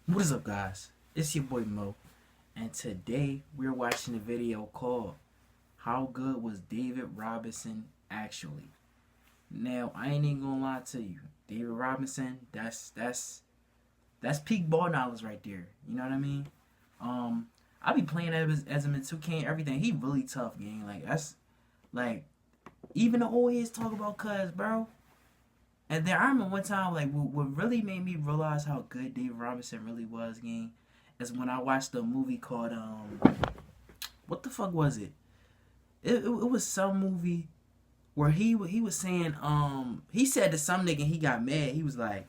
What is up, guys? It's your boy Mo, and today we're watching a video called "How Good Was David Robinson Actually?" Now, I ain't even gonna lie to you, David Robinson, that's peak ball knowledge right there. You know what I mean? I be playing as him in 2K and everything. He really tough, gang. Like that's like even the old heads talk about Cuz, bro. And then I remember one time, like, what really made me realize how good David Robinson really was, gang, is when I watched a movie called, what the fuck was it? It was some movie where he was saying, he said to some nigga, he got mad. He was like,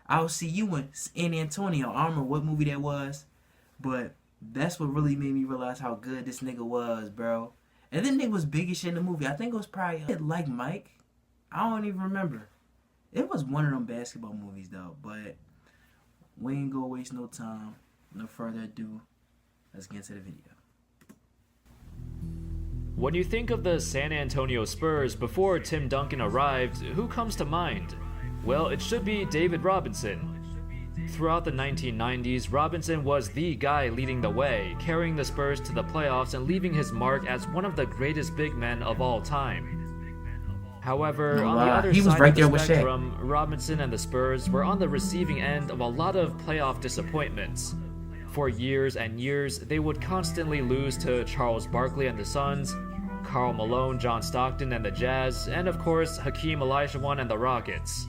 I'll see you in San Antonio. I don't remember what movie that was, but that's what really made me realize how good this nigga was, bro. And then they was big as shit in the movie. I think it was probably like Mike. I don't even remember. It was one of them basketball movies though, but we ain't gonna waste no time. No further ado, let's get into the video. When you think of the San Antonio Spurs before Tim Duncan arrived, who comes to mind? Well, it should be David Robinson. Throughout the 1990s, Robinson was the guy leading the way, carrying the Spurs to the playoffs and leaving his mark as one of the greatest big men of all time. However, on the other side of the spectrum, Robinson and the Spurs were on the receiving end of a lot of playoff disappointments. For years and years, they would constantly lose to Charles Barkley and the Suns, Karl Malone, John Stockton and the Jazz, and of course, Hakeem Olajuwon and the Rockets.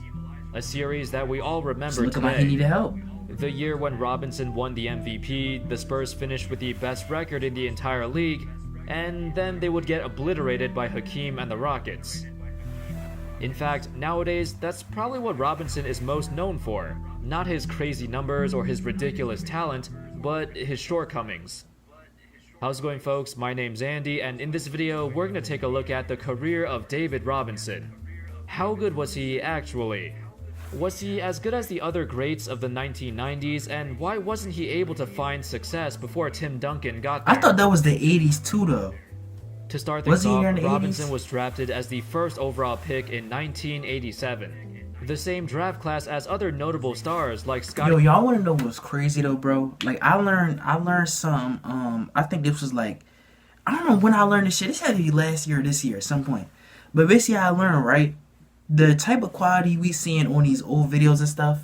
A series that we all remember today. Like he needed help. The year when Robinson won the MVP, the Spurs finished with the best record in the entire league, and then they would get obliterated by Hakeem and the Rockets. In fact, nowadays, that's probably what Robinson is most known for. Not his crazy numbers or his ridiculous talent, but his shortcomings. How's it going, folks? My name's Andy, and in this video, we're going to take a look at the career of David Robinson. How good was he actually? Was he as good as the other greats of the 1990s, and why wasn't he able to find success before Tim Duncan got there? I thought that was the 80s too, though. To start things off, Robinson was drafted as the first overall pick in 1987. The same draft class as other notable stars like Scottie. Yo, y'all want to know what's crazy though, bro? Like I learned some. I think this was like, I don't know when I learned this shit. This had to be last year or this year at some point. But basically, I learned right the type of quality we seeing on these old videos and stuff,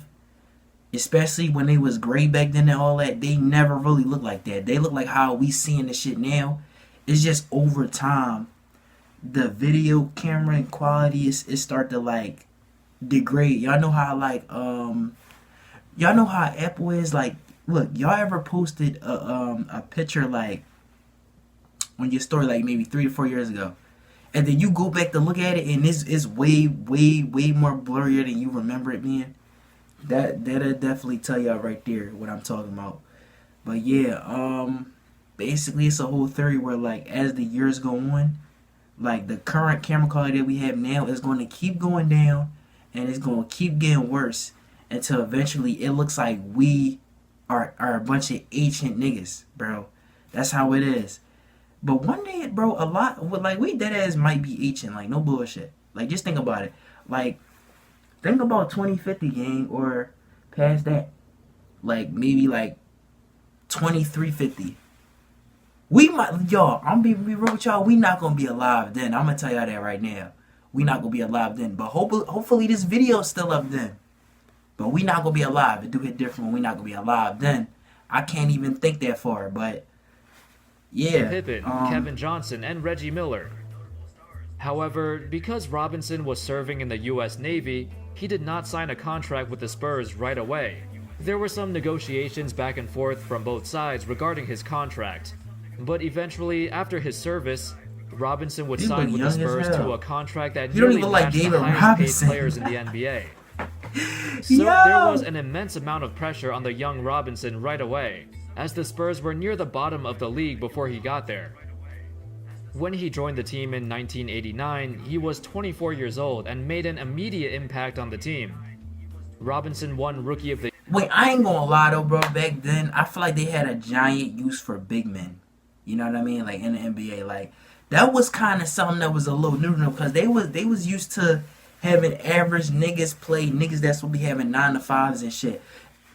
especially when they was gray back then and all that. They never really look like that. They look like how we seeing this shit now. It's just over time, the video camera and quality is start to like degrade. Y'all know how like y'all know how Apple is like. Look, y'all ever posted a picture like on your story like maybe 3 to 4 years ago, and then you go back to look at it and it's way more blurrier than you remember it being. That'll definitely tell y'all right there what I'm talking about. But yeah, basically, it's a whole theory where, like, as the years go on, like, the current camera quality that we have now is going to keep going down, and it's going to keep getting worse until eventually it looks like we are a bunch of ancient niggas, bro. That's how it is. But one day, bro, we dead ass might be ancient, like, no bullshit. Like, just think about it. Like, think about 2050, gang, or past that. Like, maybe, like, 2350. We might, y'all, I'm gonna be real with y'all, we not gonna be alive then. I'm gonna tell y'all that right now. We not gonna be alive then. But hopefully this video's still up then. But we not gonna be alive. It do hit different when we not gonna be alive then. I can't even think that far, but yeah. Pippen, Kevin Johnson, and Reggie Miller. However, because Robinson was serving in the US Navy, he did not sign a contract with the Spurs right away. There were some negotiations back and forth from both sides regarding his contract. But eventually, after his service, Robinson would sign with the Spurs to a contract that nearly matched the highest paid players in the NBA. So there was an immense amount of pressure on the young Robinson right away, as the Spurs were near the bottom of the league before he got there. When he joined the team in 1989, he was 24 years old and made an immediate impact on the team. Robinson won Rookie of the... Wait, I ain't gonna lie though, bro. Back then, I feel like they had a giant use for big men. You know what I mean? Like in the NBA, like that was kind of something that was a little new to them because they was used to having average niggas play niggas that's what be having 9 to 5s and shit.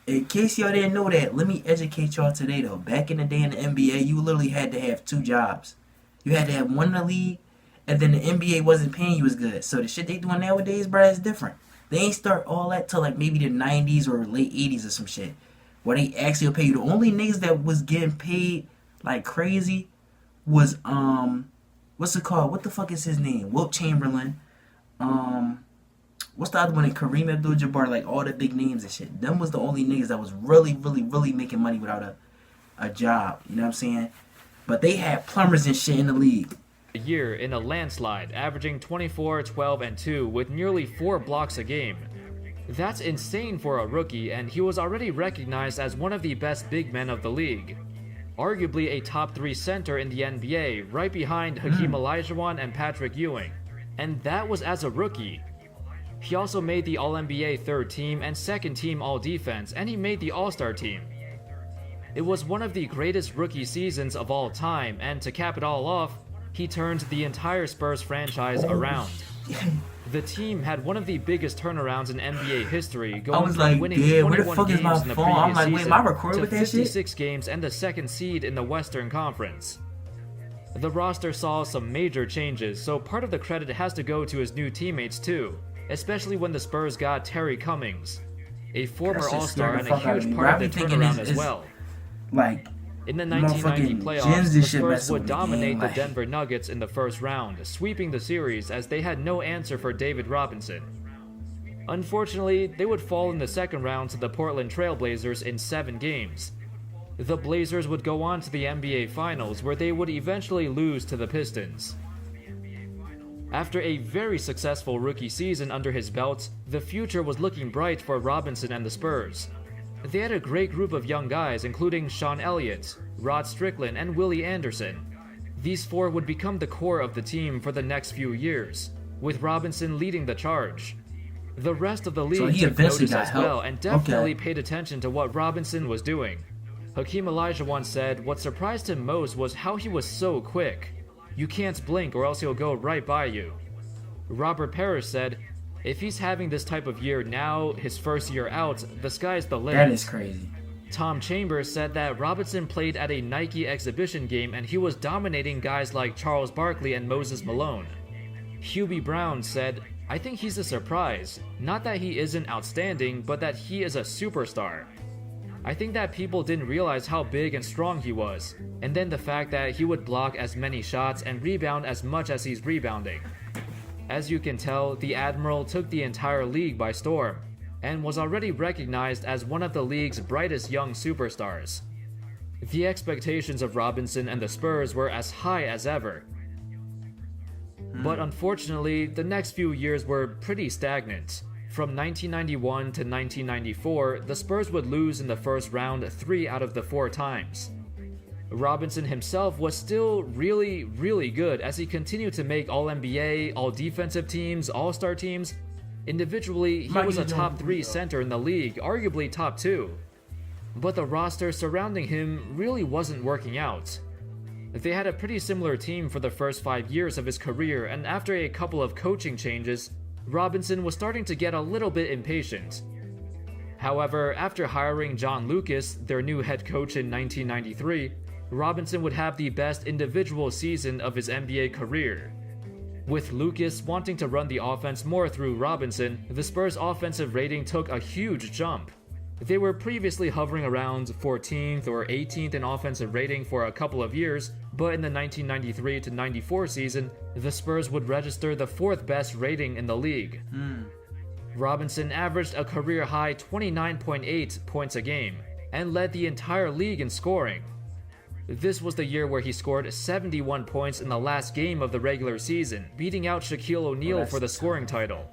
In case y'all didn't know that, let me educate y'all today though. Back in the day in the NBA, you literally had to have 2 jobs. You had to have one in the league, and then the NBA wasn't paying you as good. So the shit they doing nowadays, bro, is different. They ain't start all that till like maybe the 90s or late 80s or some shit. Where they actually will pay you. The only niggas that was getting paid like crazy was what's it called? What the fuck is his name? Wilt Chamberlain. What's the other one? Kareem Abdul-Jabbar, like all the big names and shit. Them was the only niggas that was really, really, really making money without a job. You know what I'm saying? But they had plumbers and shit in the league. A year in a landslide, averaging 24, 12, and 2 with nearly 4 blocks a game. That's insane for a rookie, and he was already recognized as one of the best big men of the league. Arguably a top 3 center in the NBA, right behind Hakeem Olajuwon and Patrick Ewing. And that was as a rookie. He also made the All-NBA third team and second team All-Defense, and he made the All-Star team. It was one of the greatest rookie seasons of all time, and to cap it all off, he turned the entire Spurs franchise around. The team had one of the biggest turnarounds in NBA history, going from winning 21 games in the previous season to 56 games and the second seed in the Western Conference. The roster saw some major changes, so part of the credit has to go to his new teammates too, especially when the Spurs got Terry Cummings, a former All-Star and a huge part of the turnaround as well. Like, in the 1990 playoffs, the Spurs would dominate the Denver Nuggets in the first round, sweeping the series as they had no answer for David Robinson. Unfortunately, they would fall in the second round to the Portland Trail Blazers in 7 games. The Blazers would go on to the NBA Finals, where they would eventually lose to the Pistons. After a very successful rookie season under his belt, the future was looking bright for Robinson and the Spurs. They had a great group of young guys, including Sean Elliott, Rod Strickland, and Willie Anderson. These 4 would become the core of the team for the next few years, with Robinson leading the charge. The rest of the league took notice as well and definitely paid attention to what Robinson was doing. Hakeem Olajuwon said what surprised him most was how he was so quick. You can't blink or else he'll go right by you. Robert Parrish said, if he's having this type of year now, his first year out, the sky's the limit. That is crazy. Tom Chambers said that Robinson played at a Nike exhibition game and he was dominating guys like Charles Barkley and Moses Malone. Hubie Brown said, I think he's a surprise. Not that he isn't outstanding, but that he is a superstar. I think that people didn't realize how big and strong he was, and then the fact that he would block as many shots and rebound as much as he's rebounding. As you can tell, the Admiral took the entire league by storm, and was already recognized as one of the league's brightest young superstars. The expectations of Robinson and the Spurs were as high as ever. But unfortunately, the next few years were pretty stagnant. From 1991 to 1994, the Spurs would lose in the first round 3 out of the 4 times. Robinson himself was still really, really good as he continued to make All-NBA, All-Defensive teams, All-Star teams. Individually, he was a top 3 center in the league, arguably top 2. But the roster surrounding him really wasn't working out. They had a pretty similar team for the first 5 years of his career, and after a couple of coaching changes, Robinson was starting to get a little bit impatient. However, after hiring John Lucas, their new head coach in 1993, Robinson would have the best individual season of his NBA career. With Lucas wanting to run the offense more through Robinson, the Spurs' offensive rating took a huge jump. They were previously hovering around 14th or 18th in offensive rating for a couple of years, but in the 1993-94 season, the Spurs would register the 4th best rating in the league. Robinson averaged a career-high 29.8 points a game, and led the entire league in scoring. This was the year where he scored 71 points in the last game of the regular season, beating out Shaquille O'Neal for the scoring title.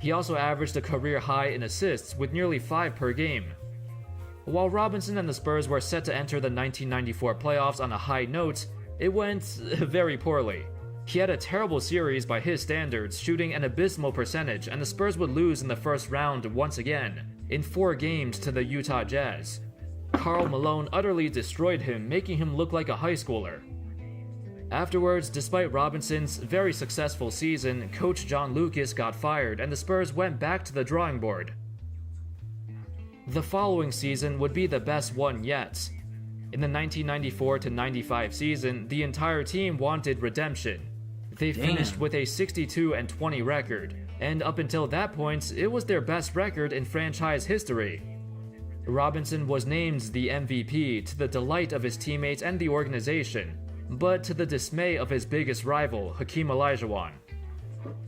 He also averaged a career high in assists with nearly 5 per game. While Robinson and the Spurs were set to enter the 1994 playoffs on a high note, it went very poorly. He had a terrible series by his standards, shooting an abysmal percentage, and the Spurs would lose in the first round once again, in 4 games to the Utah Jazz. Karl Malone utterly destroyed him, making him look like a high schooler. Afterwards, despite Robinson's very successful season, coach John Lucas got fired and the Spurs went back to the drawing board. The following season would be the best one yet. In the 1994-95 season, the entire team wanted redemption. They finished with a 62-20 record, and up until that point, it was their best record in franchise history. Robinson was named the MVP to the delight of his teammates and the organization, but to the dismay of his biggest rival, Hakeem Olajuwon.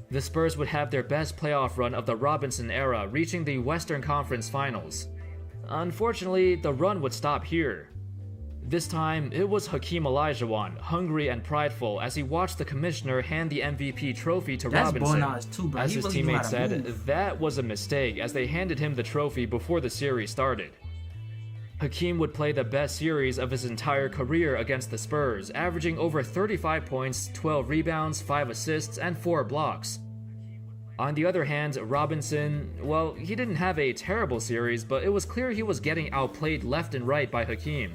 The Spurs would have their best playoff run of the Robinson era, reaching the Western Conference Finals. Unfortunately, the run would stop here. This time, it was Hakeem Olajuwon, hungry and prideful, as he watched the commissioner hand the MVP trophy to Robinson. Too, bro. As his teammate said, that was a mistake, as they handed him the trophy before the series started. Hakeem would play the best series of his entire career against the Spurs, averaging over 35 points, 12 rebounds, 5 assists, and 4 blocks. On the other hand, Robinson, well, he didn't have a terrible series, but it was clear he was getting outplayed left and right by Hakeem.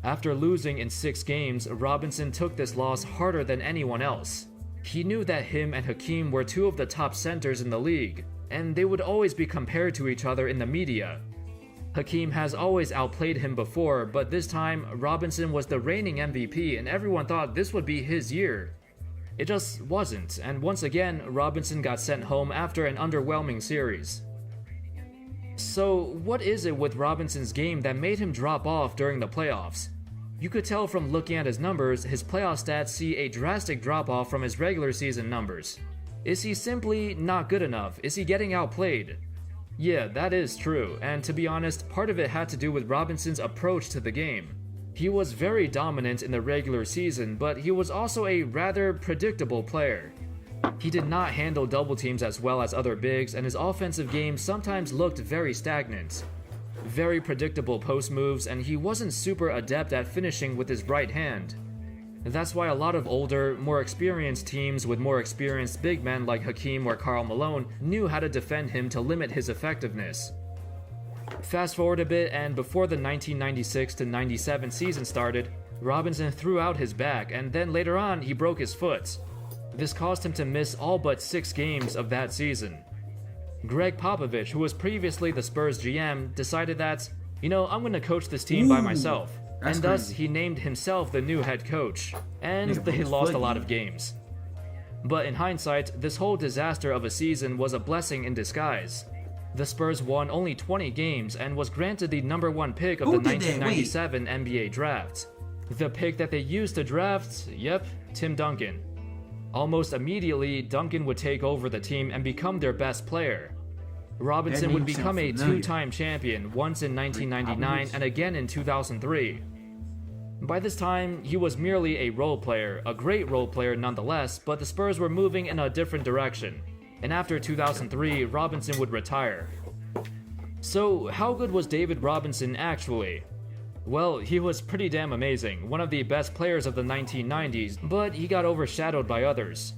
After losing in 6 games, Robinson took this loss harder than anyone else. He knew that him and Hakeem were 2 of the top centers in the league, and they would always be compared to each other in the media. Hakeem has always outplayed him before, but this time, Robinson was the reigning MVP and everyone thought this would be his year. It just wasn't, and once again, Robinson got sent home after an underwhelming series. So, what is it with Robinson's game that made him drop off during the playoffs? You could tell from looking at his numbers, his playoff stats see a drastic drop-off from his regular season numbers. Is he simply not good enough? Is he getting outplayed? Yeah, that is true, and to be honest, part of it had to do with Robinson's approach to the game. He was very dominant in the regular season, but he was also a rather predictable player. He did not handle double teams as well as other bigs, and his offensive game sometimes looked very stagnant. Very predictable post moves, and he wasn't super adept at finishing with his right hand. That's why a lot of older, more experienced teams with more experienced big men like Hakeem or Karl Malone knew how to defend him to limit his effectiveness. Fast forward a bit, and before the 1996-97 season started, Robinson threw out his back, and then later on he broke his foot. This caused him to miss all but 6 games of that season. Greg Popovich, who was previously the Spurs GM, decided that, I'm going to coach this team by myself. And thus, he named himself the new head coach, and they lost a lot of games. But in hindsight, this whole disaster of a season was a blessing in disguise. The Spurs won only 20 games and was granted the number 1 pick of the 1997 NBA draft. The pick that they used to draft, Tim Duncan. Almost immediately, Duncan would take over the team and become their best player. Robinson would become a 2-time champion, once in 1999 and again in 2003. By this time, he was merely a role player, a great role player nonetheless, but the Spurs were moving in a different direction. And after 2003, Robinson would retire. So, how good was David Robinson actually? Well, he was pretty damn amazing, one of the best players of the 1990s, but he got overshadowed by others.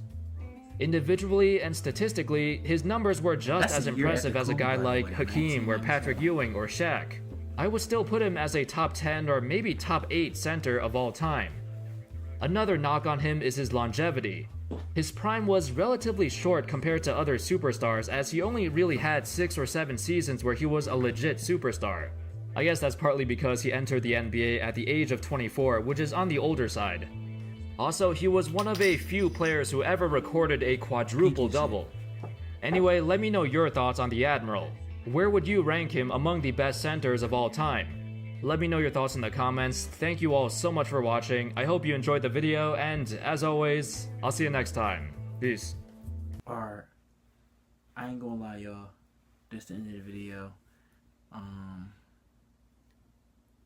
Individually and statistically, his numbers were just as impressive as a guy like Hakeem or Patrick Ewing or Shaq. I would still put him as a top 10 or maybe top 8 center of all time. Another knock on him is his longevity. His prime was relatively short compared to other superstars, as he only really had 6 or 7 seasons where he was a legit superstar. I guess that's partly because he entered the NBA at the age of 24, which is on the older side. Also, he was one of a few players who ever recorded a quadruple-double. Anyway, let me know your thoughts on the Admiral. Where would you rank him among the best centers of all time? Let me know your thoughts in the comments. Thank you all so much for watching. I hope you enjoyed the video, and as always, I'll see you next time. Peace. Alright. I ain't gonna lie, y'all. This is the end of the video.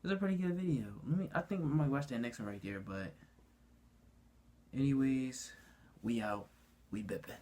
It's a pretty good video. I think I might watch that next one right there, but anyways, we out. We bippin'.